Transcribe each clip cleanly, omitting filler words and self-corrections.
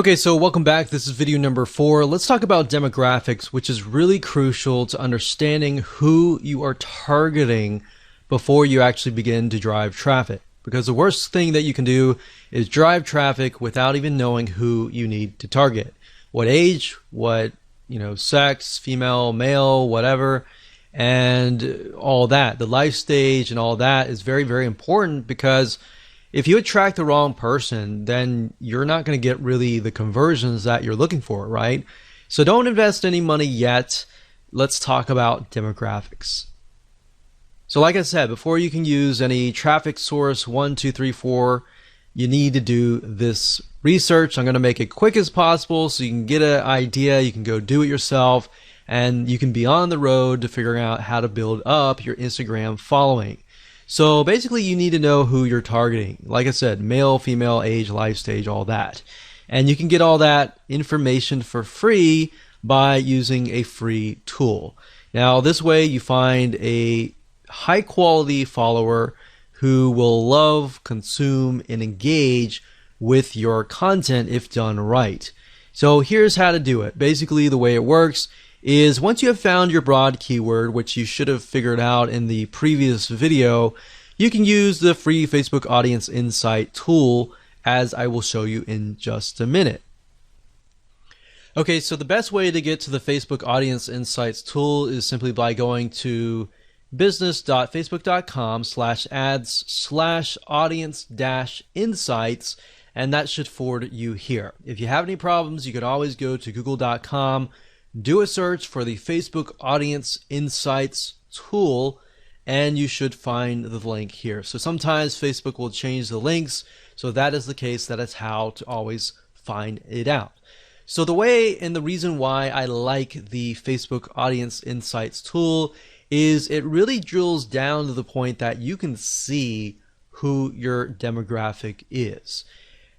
Okay, so welcome back. This is video number 4. Let's talk about demographics, which is really crucial to understanding who you are targeting before you actually begin to drive traffic. Because the worst thing that you can do is drive traffic without even knowing who you need to target. What age, what, sex, female, male, whatever, and all that. The life stage and all that is very, very important, because if you attract the wrong person, then you're not going to get really the conversions that you're looking for, right? So don't invest any money yet. Let's talk about demographics. So like I said, before you can use any traffic source 1, 2, 3, 4, you need to do this research. I'm going to make it quick as possible so you can get an idea, you can go do it yourself, and you can be on the road to figuring out how to build up your Instagram following. So basically you need to know who you're targeting. Like I said, male, female, age, life stage, all that. And you can get all that information for free by using a free tool. Now this way you find a high quality follower who will love, consume, and engage with your content if done right. So here's how to do it. Basically the way it works is once you have found your broad keyword, which you should have figured out in the previous video, you can use the free Facebook Audience Insight tool, as I will show you in just a minute. Okay, so the best way to get to the Facebook Audience Insights tool is simply by going to business.facebook.com/ads/audience-insights, and that should forward you here. If you have any problems, you could always go to google.com, do a search for the Facebook Audience Insights tool, and you should find the link here. So sometimes Facebook will change the links, so that is the case. That is how to always find it out. So the way and the reason why I like the Facebook Audience Insights tool is it really drills down to the point that you can see who your demographic is.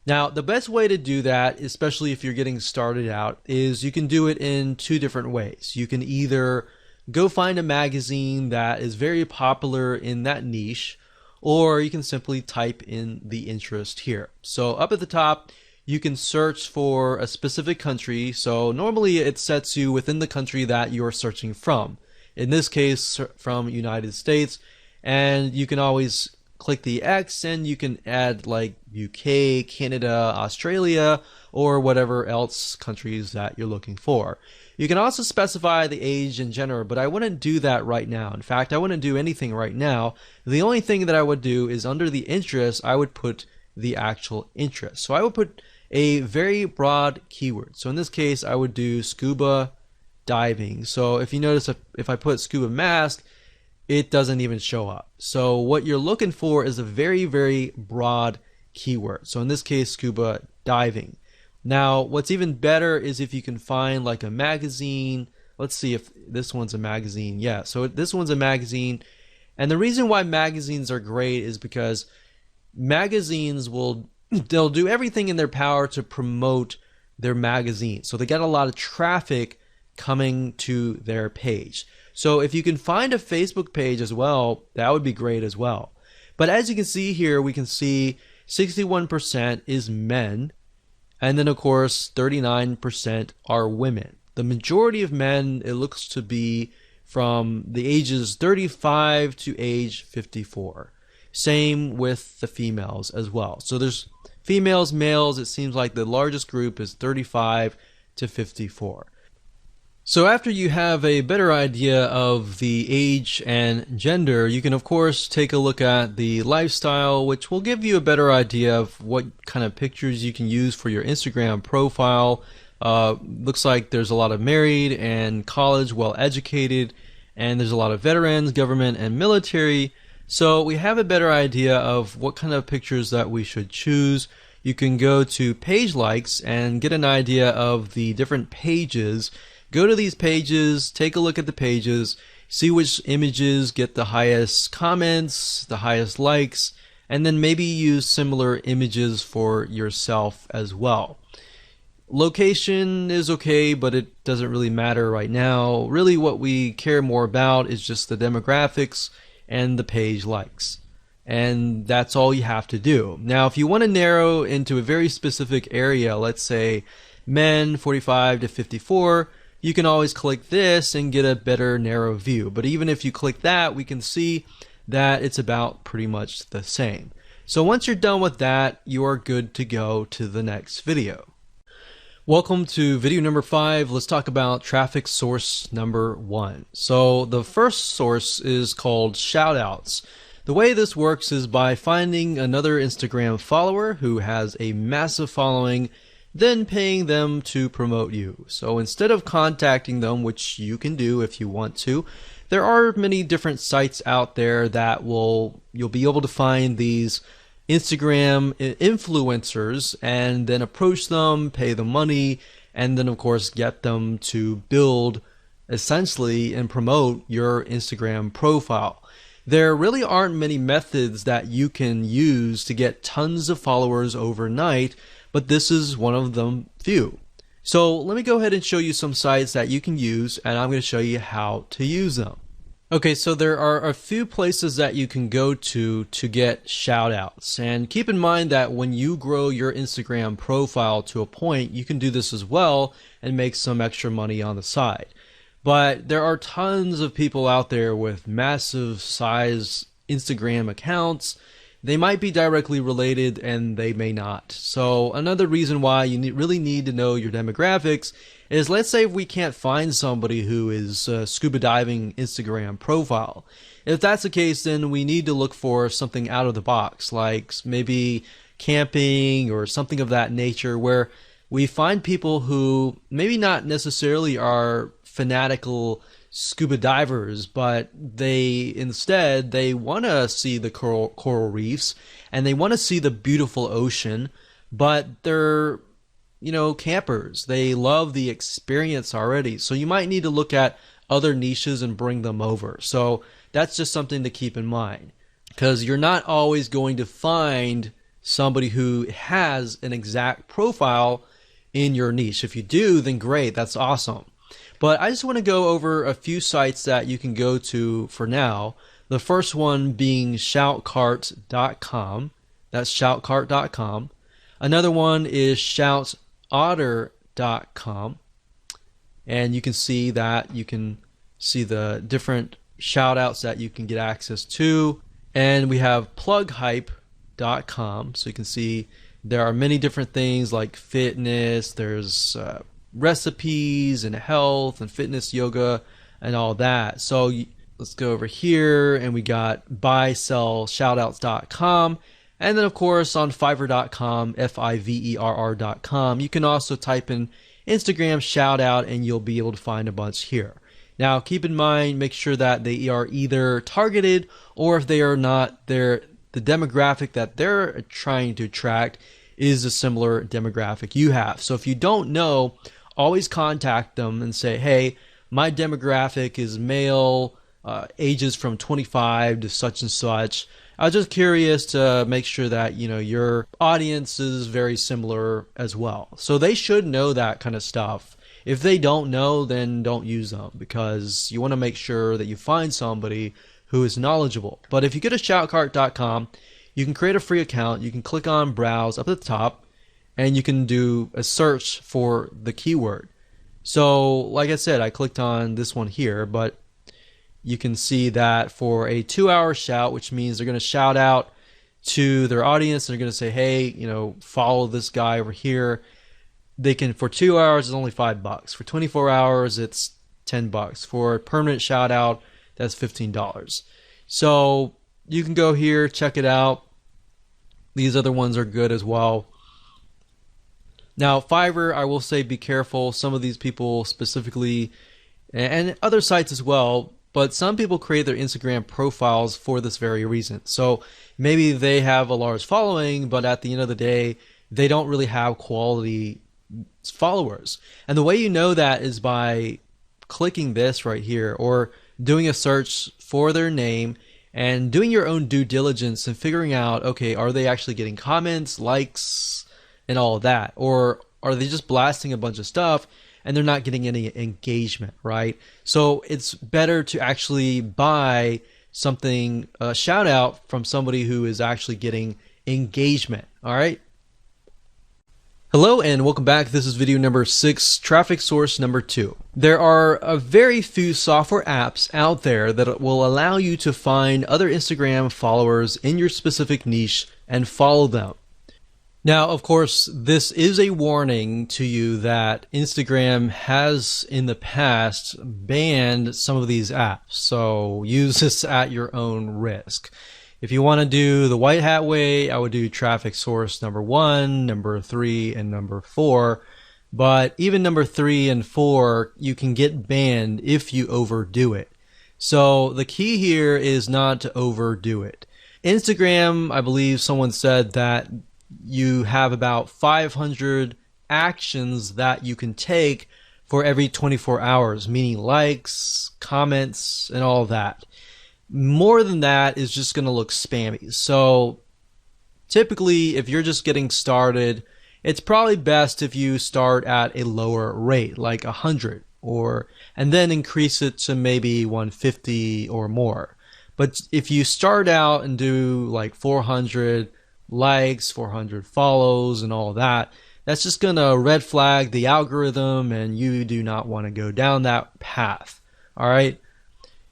Now, the best way to do that, especially if you're getting started out, is you can do it in two different ways. You can either go find a magazine that is very popular in that niche, or you can simply type in the interest here. So up at the top, you can search for a specific country. So normally it sets you within the country that you're searching from. In this case, from United States, and you can always click the X and you can add like UK, Canada, Australia, or whatever else countries that you're looking for. You can also specify the age and gender, but I wouldn't do that right now. In fact, I wouldn't do anything right now. The only thing that I would do is under the interest, I would put the actual interest. So I would put a very broad keyword. So in this case, I would do scuba diving. So if you notice, if I put scuba mask, it doesn't even show up. So what you're looking for is a very, very broad keyword. So in this case, scuba diving. Now, what's even better is if you can find like a magazine. Let's see if this one's a magazine. Yeah, so this one's a magazine. And the reason why magazines are great is because magazines they'll do everything in their power to promote their magazine. So they get a lot of traffic coming to their page. So if you can find a Facebook page as well, that would be great as well. But as you can see here, we can see 61% is men, and then of course 39% are women. The majority of men, it looks to be from the ages 35 to age 54. Same with the females as well. So there's females, males, it seems like the largest group is 35 to 54. So after you have a better idea of the age and gender, you can of course take a look at the lifestyle, which will give you a better idea of what kind of pictures you can use for your Instagram profile. Looks like there's a lot of married and college, well educated, and there's a lot of veterans, government, and military. So we have a better idea of what kind of pictures that we should choose. You can go to page likes and get an idea of the different pages. Go to these pages, take a look at the pages, see which images get the highest comments, the highest likes, and then maybe use similar images for yourself as well. Location is okay, but it doesn't really matter right now. Really what we care more about is just the demographics and the page likes. and that's all you have to do. Now, if you want to narrow into a very specific area, let's say men 45 to 54, you can always click this and get a better narrow view. But even if you click that, we can see that it's about pretty much the same. So once you're done with that, you are good to go to the next video. Welcome to video number 5. Let's talk about traffic source number 1. So the first source is called shoutouts. The way this works is by finding another Instagram follower who has a massive following, then paying them to promote you. So instead of contacting them, which you can do if you want to, there are many different sites out there that you'll be able to find these Instagram influencers and then approach them, pay them money, and then of course get them to build essentially and promote your Instagram profile. There really aren't many methods that you can use to get tons of followers overnight, but this is one of them few. So let me go ahead and show you some sites that you can use, and I'm going to show you how to use them. Okay, so there are a few places that you can go to get shoutouts. And keep in mind that when you grow your Instagram profile to a point, you can do this as well and make some extra money on the side. But there are tons of people out there with massive size Instagram accounts. They might be directly related and they may not. So another reason why you really need to know your demographics is, let's say we can't find somebody who is scuba diving Instagram profile. If that's the case, then we need to look for something out of the box, like maybe camping or something of that nature, where we find people who maybe not necessarily are fanatical scuba divers, but they want to see the coral reefs and they want to see the beautiful ocean, but they're campers. They love the experience already. So you might need to look at other niches and bring them over. So that's just something to keep in mind, because you're not always going to find somebody who has an exact profile in your niche. If you do, then great, that's awesome. But I just want to go over a few sites that you can go to for now. The first one being shoutcart.com. That's shoutcart.com. Another one is shoutotter.com. And you can see that you can see the different shoutouts that you can get access to. And we have plughype.com. So you can see there are many different things like fitness, there's recipes and health and fitness, yoga, and all that. So let's go over here and we got buysellshoutouts.com. And then of course on fiverr.com, fiverr.com, you can also type in Instagram shoutout and you'll be able to find a bunch here. Now keep in mind, make sure that they are either targeted, or if they are not, the demographic that they're trying to attract is a similar demographic you have. So if you don't know, always contact them and say, hey, my demographic is male, ages from 25 to such and such. I was just curious to make sure that your audience is very similar as well. So they should know that kind of stuff. If they don't know, then don't use them, because you want to make sure that you find somebody who is knowledgeable. But if you go to shoutcart.com, you can create a free account. You can click on browse up at the top, and you can do a search for the keyword. So like I said, I clicked on this one here, but you can see that for a 2-hour shout, which means they're going to shout out to their audience. They're going to say, hey, follow this guy over here. They can, for 2 hours, it's only $5. For 24 hours, it's $10. For a permanent shout out, that's $15. So you can go here, check it out. These other ones are good as well. Now, Fiverr, I will say be careful. Some of these people specifically, and other sites as well, but some people create their Instagram profiles for this very reason. So maybe they have a large following, but at the end of the day, they don't really have quality followers. And the way you know that is by clicking this right here, or doing a search for their name and doing your own due diligence and figuring out, okay, are they actually getting comments, likes, and all of that? Or are they just blasting a bunch of stuff and they're not getting any engagement, right? So it's better to actually buy something, a shout out from somebody who is actually getting engagement. All right. Hello and welcome back. This is video number 6, traffic source number 2. There are a very few software apps out there that will allow you to find other Instagram followers in your specific niche and follow them. Now, of course, this is a warning to you that Instagram has in the past banned some of these apps. So use this at your own risk. If you want to do the white hat way, I would do traffic source number 1, number 3, and number 4. But even number 3 and 4, you can get banned if you overdo it. So the key here is not to overdo it. Instagram, I believe someone said that you have about 500 actions that you can take for every 24 hours, meaning likes, comments, and all that. More than that is just going to look spammy. So typically, if you're just getting started, it's probably best if you start at a lower rate, like 100, and then increase it to maybe 150 or more. But if you start out and do like 400 likes, 400 follows, and all that, that's just going to red flag the algorithm, and you do not want to go down that path. All right.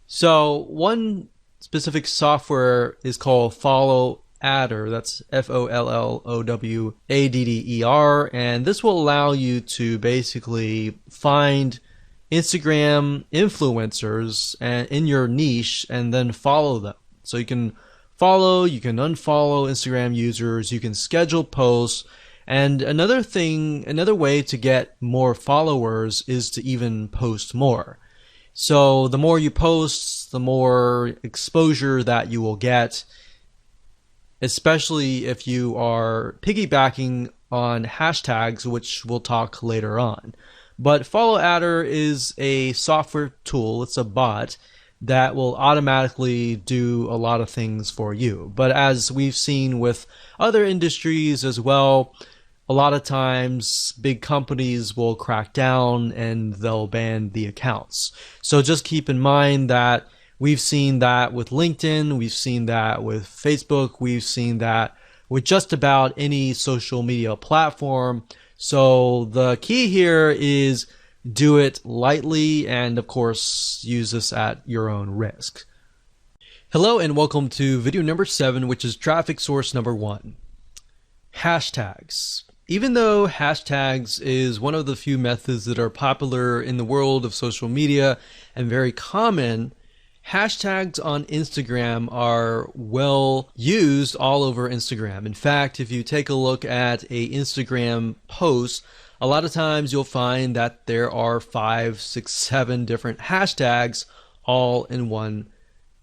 So one specific software is called Follow Adder. That's FOLLOWADDER, and this will allow you to basically find Instagram influencers in your niche and then follow them. So you can follow, you can unfollow Instagram users, you can schedule posts, and another way to get more followers is to even post more. So the more you post, the more exposure that you will get, especially if you are piggybacking on hashtags, which we'll talk later on. But Follow Adder is a software tool, it's a bot that will automatically do a lot of things for you. But as we've seen with other industries as well, a lot of times big companies will crack down and they'll ban the accounts. So just keep in mind that we've seen that with LinkedIn, we've seen that with Facebook, we've seen that with just about any social media platform. So the key here is do it lightly and of course use this at your own risk. Hello and welcome to video number 7, which is traffic source number 1. Hashtags. Even though hashtags is one of the few methods that are popular in the world of social media and very common, hashtags on Instagram are well used all over Instagram. In fact, if you take a look at a Instagram post, a lot of times you'll find that there are 5, 6, 7 different hashtags all in one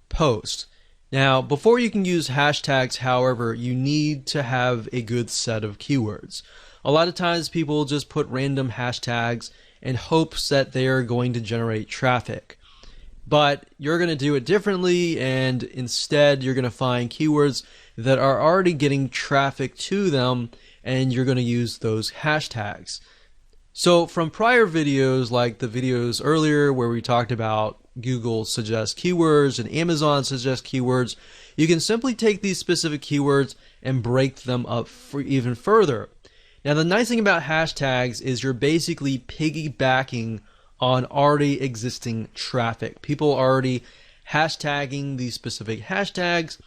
post. Now, before you can use hashtags, however, you need to have a good set of keywords. A lot of times people just put random hashtags in hopes that they are going to generate traffic. But you're going to do it differently, and instead you're going to find keywords that are already getting traffic to them, and you're going to use those hashtags. So from prior videos, like the videos earlier where we talked about Google suggest keywords and Amazon suggest keywords, you can simply take these specific keywords and break them up even further. Now the nice thing about hashtags is you're basically piggybacking on already existing traffic. People are already hashtagging these specific hashtags.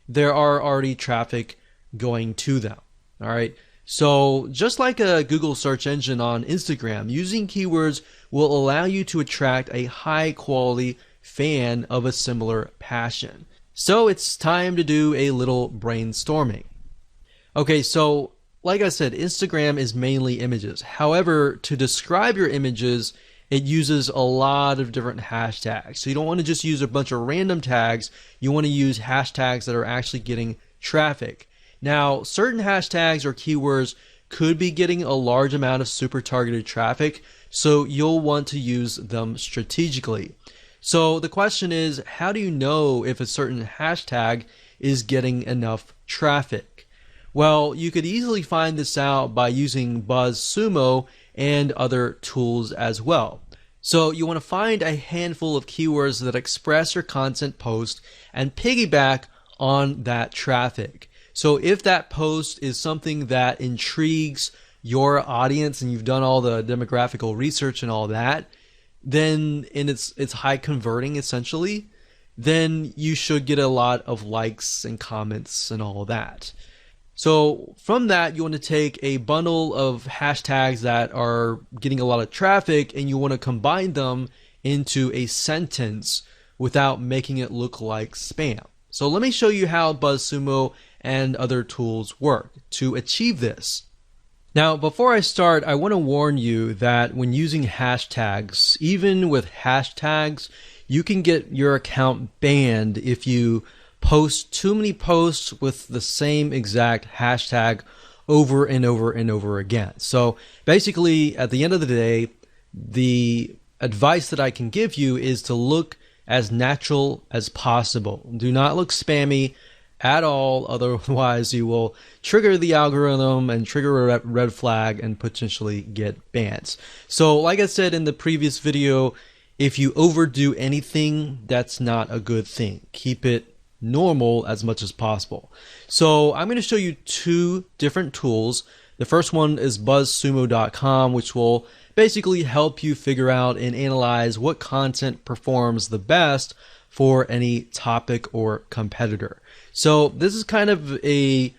There are already traffic going to them. All right. So just like a Google search engine on Instagram, using keywords will allow you to attract a high quality fan of a similar passion. So it's time to do a little brainstorming. Okay, so like I said, Instagram is mainly images. However, to describe your images, it uses a lot of different hashtags. So you don't want to just use a bunch of random tags. You want to use hashtags that are actually getting traffic. Now, certain hashtags or keywords could be getting a large amount of super targeted traffic, so you'll want to use them strategically. So the question is, how do you know if a certain hashtag is getting enough traffic? Well, you could easily find this out by using BuzzSumo and other tools as well. So you want to find a handful of keywords that express your content post and piggyback on that traffic. So if that post is something that intrigues your audience and you've done all the demographical research and all that, then and it's high converting essentially, then you should get a lot of likes and comments and all that. So from that, you want to take a bundle of hashtags that are getting a lot of traffic and you want to combine them into a sentence without making it look like spam. So let me show you how BuzzSumo and other tools work to achieve this. Now, before I start, I want to warn you that when using hashtags, even with hashtags, you can get your account banned if you post too many posts with the same exact hashtag over and over and over again. So basically, at the end of the day, the advice that I can give you is to look as natural as possible. Do not look spammy at all, otherwise you will trigger the algorithm and trigger a red flag and potentially get bans. So like I said in the previous video, if you overdo anything, that's not a good thing. Keep it normal as much as possible. So I'm going to show you two different tools. The first one is buzzsumo.com, which will basically help you figure out and analyze what content performs the best for any topic or competitor. So this is kind of a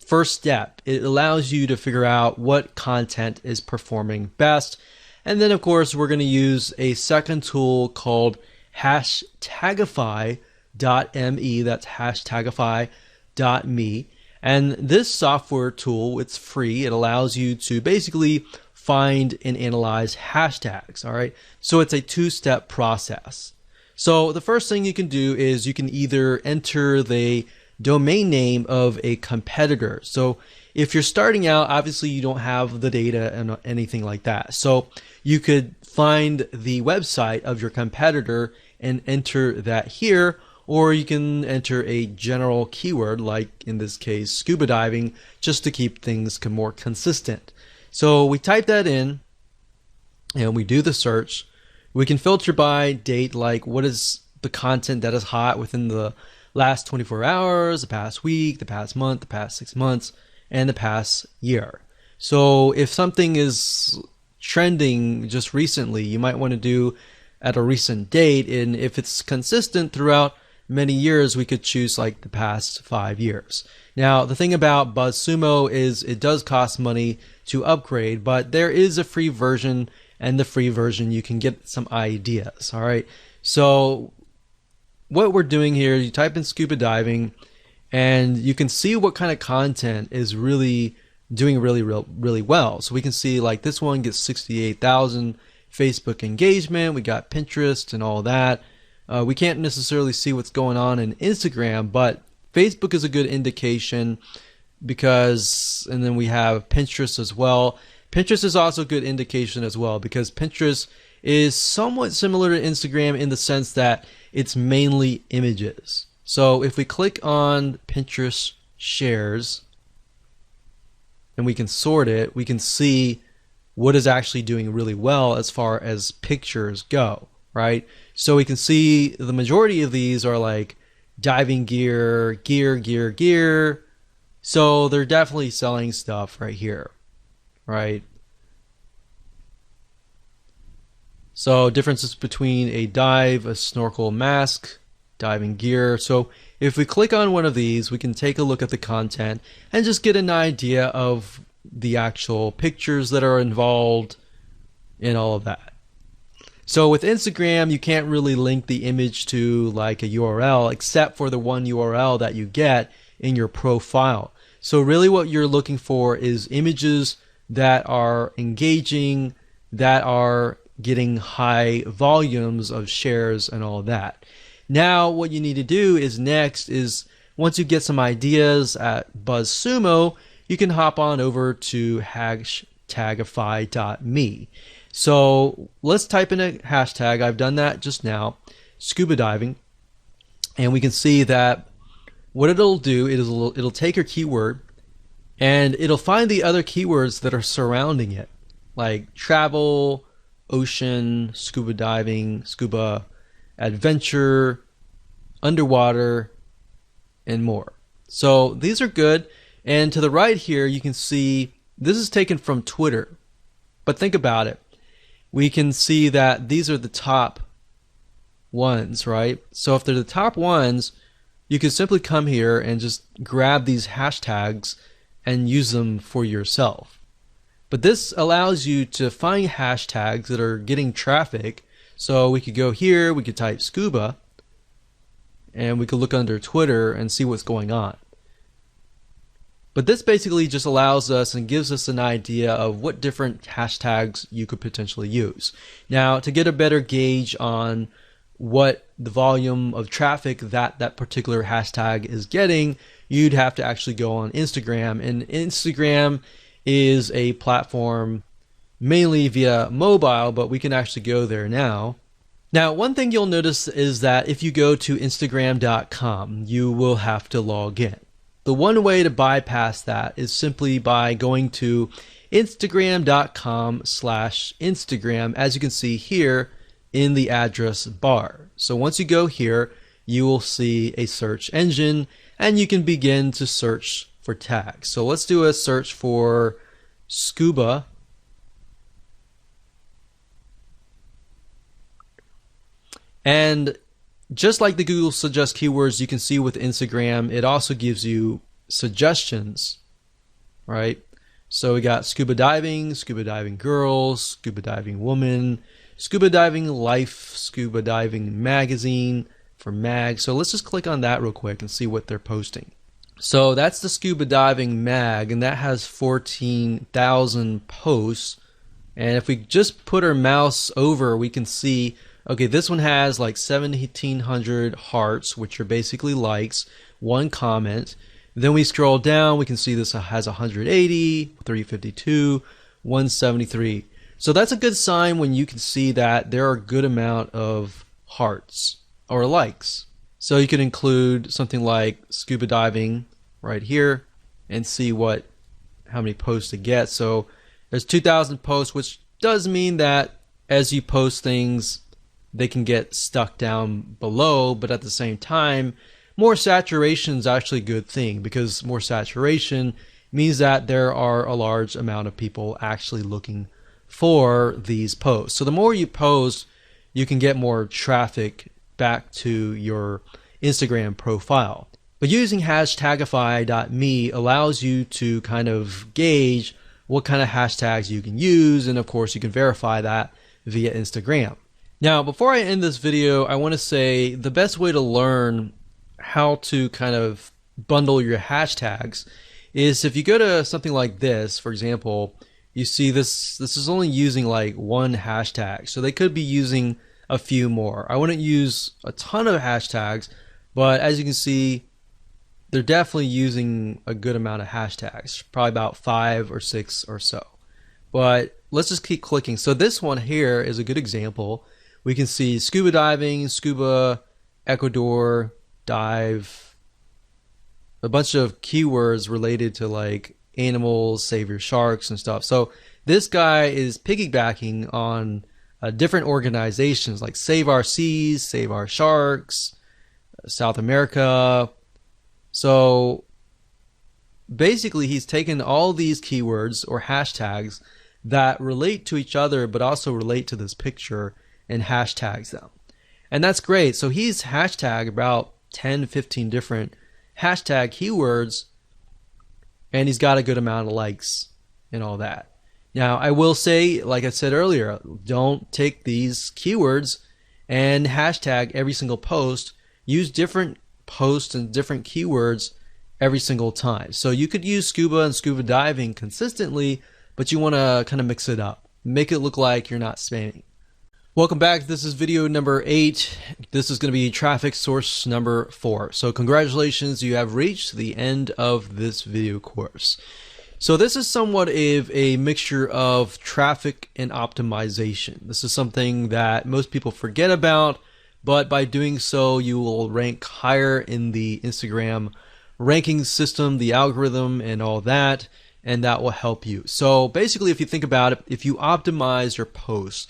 first step. It allows you to figure out what content is performing best. And then of course we're going to use a second tool called hashtagify.me. That's hashtagify.me. And this software tool, it's free. It allows you to basically find and analyze hashtags. All right. So it's a two-step process. So the first thing you can do is you can either enter the domain name of a competitor. So if you're starting out, obviously you don't have the data and anything like that. So you could find the website of your competitor and enter that here, or you can enter a general keyword, like in this case, scuba diving, just to keep things more consistent. So we type that in and we do the search. We can filter by date, like what is the content that is hot within the last 24 hours, the past week, the past month, the past 6 months, and the past year. So if something is trending just recently, you might want to do at a recent date. And if it's consistent throughout many years, we could choose like the past 5 years. Now, the thing about BuzzSumo is it does cost money to upgrade, but there is a free version, and the free version you can get some ideas. All right. So what we're doing here, you type in scuba diving and you can see what kind of content is really doing really well. So we can see like this one gets 68,000 Facebook engagement. We got Pinterest and all that. We can't necessarily see what's going on in Instagram, but Facebook is a good indication because, and then we have Pinterest as well. Pinterest is also a good indication as well because Pinterest is somewhat similar to Instagram in the sense that it's mainly images. So if we click on Pinterest shares and we can sort it, we can see what is actually doing really well as far as pictures go, right? So we can see the majority of these are like diving gear. So they're definitely selling stuff right here, right? So differences between a dive, a snorkel, mask, diving gear. So if we click on one of these, we can take a look at the content and just get an idea of the actual pictures that are involved in all of that. So with Instagram, you can't really link the image to like a URL except for the one URL that you get in your profile. So really what you're looking for is images that are engaging, that are getting high volumes of shares and all that. Now what you need to do is next is once you get some ideas at BuzzSumo, you can hop on over to hashtagify.me. So let's type in a hashtag. I've done that just now, scuba diving, and we can see that what it'll do is it'll take your keyword and it'll find the other keywords that are surrounding it, like travel, ocean, scuba diving, scuba adventure, underwater, and more. So these are good. And to the right here, you can see this is taken from Twitter. But think about it. We can see that these are the top ones, right? So if they're the top ones, you can simply come here and just grab these hashtags and use them for yourself. But this allows you to find hashtags that are getting traffic. So we could go here, we could type scuba, and we could look under Twitter and see what's going on. But this basically just allows us and gives us an idea of what different hashtags you could potentially use. Now, to get a better gauge on what the volume of traffic that particular hashtag is getting, you'd have to actually go on Instagram. And Instagram is a platform mainly via mobile, but we can actually go there now. Now, one thing you'll notice is that if you go to Instagram.com, you will have to log in. The one way to bypass that is simply by going to Instagram.com/Instagram, as you can see here in the address bar. So once you go here, you will see a search engine and you can begin to search for tags. So let's do a search for scuba. And just like the Google Suggest keywords, you can see with Instagram, it also gives you suggestions, right? So we got scuba diving girls, scuba diving woman, scuba diving life, scuba diving magazine for mag. So let's just click on that real quick and see what they're posting. So that's the scuba diving mag, and that has 14,000 posts. And if we just put our mouse over, we can see, okay, this one has like 1,700 hearts, which are basically likes, one comment. Then we scroll down, we can see this has 180, 352, 173. So that's a good sign when you can see that there are a good amount of hearts or likes. So you can include something like scuba diving right here and see how many posts it gets. So there's 2,000 posts, which does mean that as you post things, they can get stuck down below, but at the same time, more saturation is actually a good thing, because more saturation means that there are a large amount of people actually looking for these posts. So the more you post, you can get more traffic back to your Instagram profile. But using hashtagify.me allows you to kind of gauge what kind of hashtags you can use, and of course you can verify that via Instagram. Now, before I end this video, I want to say the best way to learn how to kind of bundle your hashtags is if you go to something like this. For example, you see this is only using like one hashtag, so they could be using a few more. I wouldn't use a ton of hashtags, but as you can see, they're definitely using a good amount of hashtags, probably about 5 or 6 or so. But let's just keep clicking. So this one here is a good example. We can see scuba diving, scuba, Ecuador, dive, a bunch of keywords related to like animals, save your sharks and stuff. So this guy is piggybacking on different organizations like Save Our Seas, Save Our Sharks, South America. So basically he's taken all these keywords or hashtags that relate to each other but also relate to this picture and hashtags them. And that's great. So he's hashtagged about 10, 15 different hashtag keywords, and he's got a good amount of likes and all that. Now, I will say, like I said earlier, don't take these keywords and hashtag every single post. Use different posts and different keywords every single time. So you could use scuba and scuba diving consistently, but you want to kind of mix it up. Make it look like you're not spamming. Welcome back. This is video number 8. This is going to be traffic source number 4. So congratulations, you have reached the end of this video course. So this is somewhat of a mixture of traffic and optimization. This is something that most people forget about, but by doing so, you will rank higher in the Instagram ranking system, the algorithm, and all that, and that will help you. So basically, if you think about it, if you optimize your posts,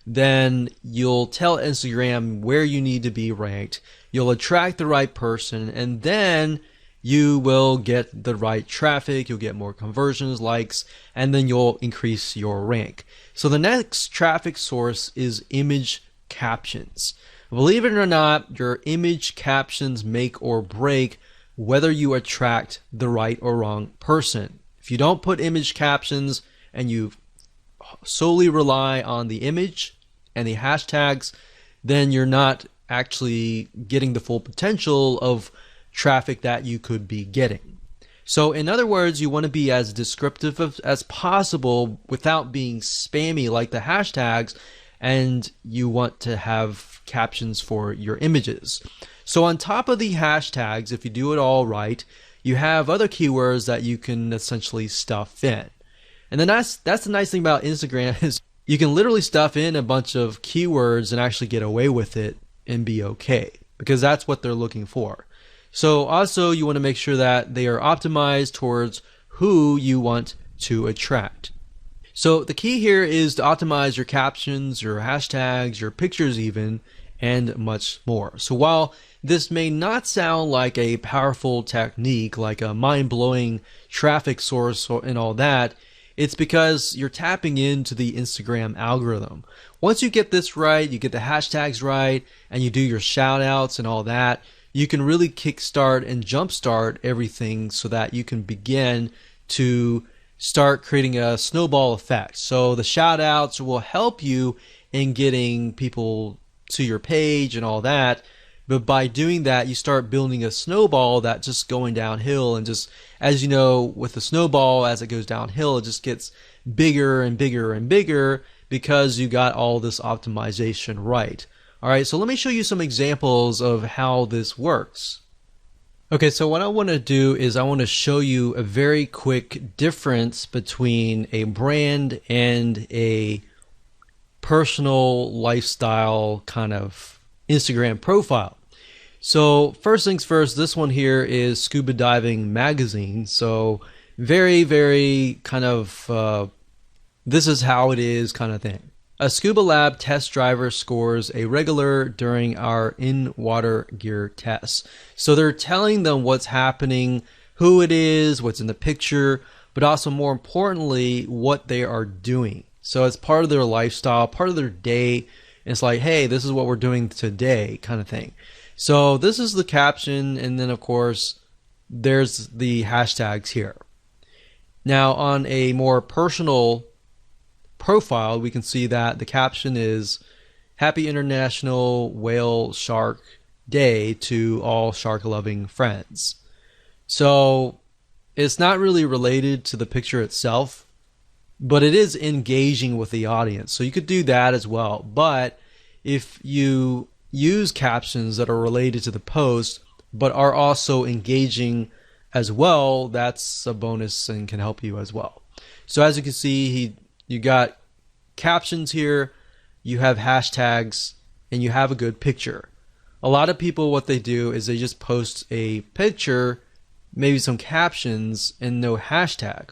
then you'll tell Instagram where you need to be ranked. You'll attract the right person, and then you will get the right traffic, you'll get more conversions, likes, and then you'll increase your rank. So the next traffic source is image captions. Believe it or not, your image captions make or break whether you attract the right or wrong person. If you don't put image captions and you solely rely on the image and the hashtags, then you're not actually getting the full potential of traffic that you could be getting. So in other words, you want to be as descriptive as possible without being spammy like the hashtags, and you want to have captions for your images. So on top of the hashtags, if you do it all right, you have other keywords that you can essentially stuff in. And then that's the nice thing about Instagram is you can literally stuff in a bunch of keywords and actually get away with it and be okay, because that's what they're looking for. So also you want to make sure that they are optimized towards who you want to attract. So the key here is to optimize your captions, your hashtags, your pictures even, and much more. So while this may not sound like a powerful technique, like a mind-blowing traffic source and all that, it's because you're tapping into the Instagram algorithm. Once you get this right, you get the hashtags right, and you do your shout outs and all that, you can really kickstart and jumpstart everything so that you can begin to start creating a snowball effect. So the shout outs will help you in getting people to your page and all that. But by doing that, you start building a snowball that's just going downhill. And just, as you know, with the snowball, as it goes downhill, it just gets bigger and bigger and bigger because you got all this optimization right. All right, so let me show you some examples of how this works. Okay, so what I want to do is I want to show you a very quick difference between a brand and a personal lifestyle kind of Instagram profile. So first things first, this one here is Scuba Diving Magazine. So very, very kind of, this is how it is kind of thing. A scuba lab test driver scores a regular during our in-water gear tests. So they're telling them what's happening, who it is, what's in the picture, but also more importantly, what they are doing. So it's part of their lifestyle, part of their day. It's like, hey, this is what we're doing today kind of thing. So this is the caption, and then of course, there's the hashtags here. Now on a more personal profile, we can see that the caption is Happy International Whale Shark Day to all shark loving friends. So it's not really related to the picture itself, but it is engaging with the audience. So you could do that as well. But if you use captions that are related to the post but are also engaging as well, that's a bonus and can help you as well. So as you can see, you got captions here, you have hashtags, and you have a good picture. A lot of people, what they do is they just post a picture, maybe some captions, and no hashtag.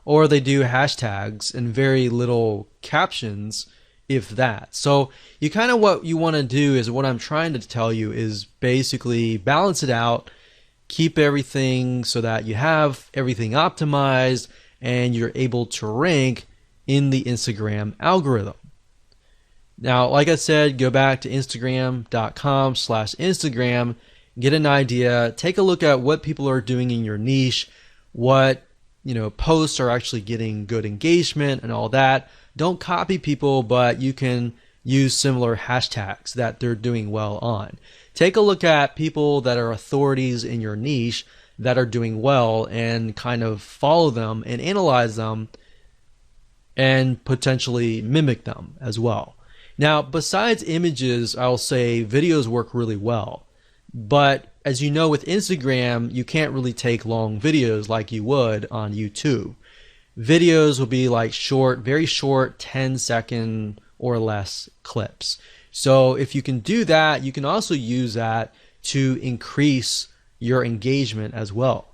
Or they do hashtags and very little captions, if that. So you kind of, what you want to do is, what I'm trying to tell you is basically balance it out, keep everything so that you have everything optimized and you're able to rank in the Instagram algorithm. Now, like I said, go back to instagram.com/Instagram, get an idea, take a look at what people are doing in your niche, what posts are actually getting good engagement and all that. Don't copy people, but you can use similar hashtags that they're doing well on. Take a look at people that are authorities in your niche that are doing well and kind of follow them and analyze them and potentially mimic them as well. Now, besides images, I'll say videos work really well. But as you know, with Instagram, you can't really take long videos like you would on YouTube. Videos will be like short, very short, 10-second or less clips. So if you can do that, you can also use that to increase your engagement as well.